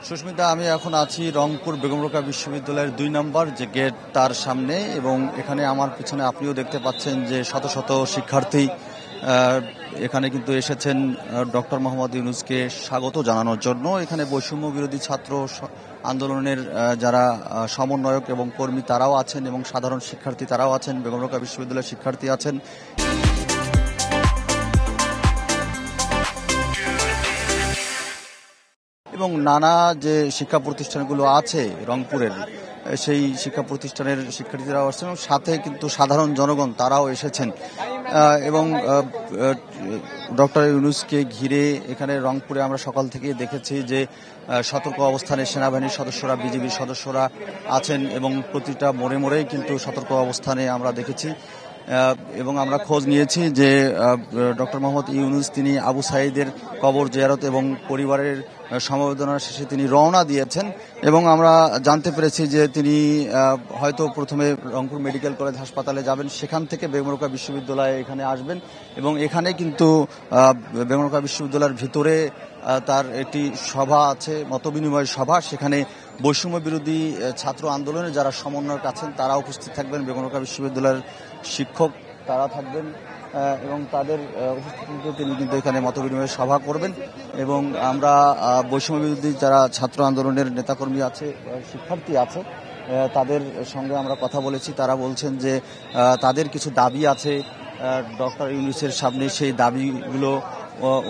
সুস্মিতা, আমি এখন আছি রংপুর বেগম রোকেয়া বিশ্ববিদ্যালয়ের ২ নম্বর যে গেট তার সামনে, এবং এখানে আমার পিছনে আপনিও দেখতে পাচ্ছেন যে শত শত শিক্ষার্থী এখানে কিন্তু এসেছেন ডক্টর মোহাম্মদ ইউনূসকে স্বাগত জানানোর জন্য। এখানে বৈষম্য বিরোধী ছাত্র আন্দোলনের যারা সমন্বয়ক এবং কর্মী তারাও আছেন, এবং সাধারণ শিক্ষার্থী তারাও আছেন, বেগম রোকেয়া বিশ্ববিদ্যালয়ের শিক্ষার্থী আছেন। এবং নানা যে শিক্ষা প্রতিষ্ঠানগুলো আছে রংপুরের, সেই শিক্ষা প্রতিষ্ঠানের শিক্ষার্থীরাও আসছেন, এবং সাথে কিন্তু সাধারণ জনগণ তারাও এসেছেন। এবং ডক্টর ইউনূসকে ঘিরে এখানে রংপুরে আমরা সকাল থেকে দেখেছি যে সতর্ক অবস্থানে সেনাবাহিনীর সদস্যরা, বিজিবির সদস্যরা আছেন, এবং প্রতিটা মোড়ে মোড়েই কিন্তু সতর্ক অবস্থানে আমরা দেখেছি। এবং আমরা খোঁজ নিয়েছি যে ডক্টর মোহাম্মদ ইউনূস তিনি আবু সাঈদের কবর জিয়ারত এবং পরিবারের সমবেদনা শেষে তিনি রওনা দিয়েছেন, এবং আমরা জানতে পেরেছি যে তিনি হয়তো প্রথমে রংপুর মেডিকেল কলেজ হাসপাতালে যাবেন, সেখান থেকে বেগম রোকেয়া বিশ্ববিদ্যালয়ে এখানে আসবেন, এবং এখানে কিন্তু বেগম রোকেয়া বিশ্ববিদ্যালয়ের ভিতরে তার একটি সভা আছে, মতবিনিময় সভা। সেখানে বৈষম্য বিরোধী ছাত্র আন্দোলনের যারা সমন্বয়ক আছেন তারা উপস্থিত থাকবেন, বেগম রোকেয়া বিশ্ববিদ্যালয়ের শিক্ষক তারা থাকবেন, এবং তাদের উপস্থিতিতে তিনি কিন্তু এখানে মতবিনিময় সভা করবেন। এবং আমরা বৈষম্য বিরোধী যারা ছাত্র আন্দোলনের নেতাকর্মী আছে, শিক্ষার্থী আছে, তাদের সঙ্গে আমরা কথা বলেছি। তারা বলছেন যে তাদের কিছু দাবি আছে ডক্টর ইউনূসের সামনে, সেই দাবিগুলো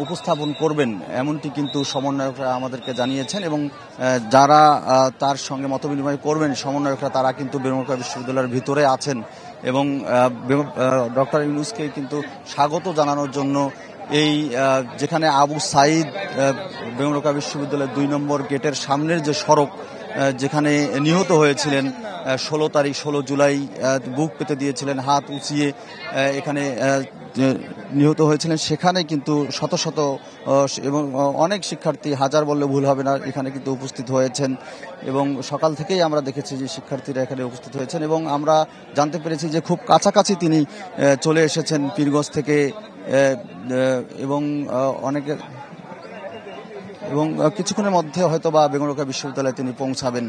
উপস্থাপন করবেন, এমনটি কিন্তু সমন্বয়করা আমাদেরকে জানিয়েছেন। এবং যারা তার সঙ্গে মতবিনিময় করবেন সমন্বয়করা, তারা কিন্তু বেগম রোকেয়া বিশ্ববিদ্যালয়ের ভিতরে আছেন, এবং ডক্টর ইউনূসকে কিন্তু স্বাগত জানানোর জন্য এই যেখানে আবু সাঈদ বেগম রোকেয়া বিশ্ববিদ্যালয়ের ২ নম্বর গেটের সামনের যে সড়ক, যেখানে নিহত হয়েছিলেন ১৬ জুলাই, বুক পেতে দিয়েছিলেন হাত উঁচিয়ে, এখানে নিহত হয়েছিলেন, সেখানে কিন্তু শত শত এবং অনেক শিক্ষার্থী, হাজার বললে ভুল হবে না, এখানে কিন্তু উপস্থিত হয়েছেন। এবং সকাল থেকেই আমরা দেখেছি যে শিক্ষার্থীরা এখানে উপস্থিত হয়েছেন, এবং আমরা জানতে পেরেছি যে খুব কাছাকাছি তিনি চলে এসেছেন পীরগঞ্জ থেকে, এবং অনেকে এবং কিছুক্ষণের মধ্যে হয়তো বা বেগম রোকেয়া বিশ্ববিদ্যালয়ে তিনি পৌঁছাবেন,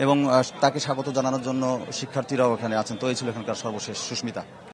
এবং তাকে স্বাগত জানানোর জন্য শিক্ষার্থীরাও এখানে আছেন। তো এই ছিল এখানকার সর্বশেষ। সুস্মিতা।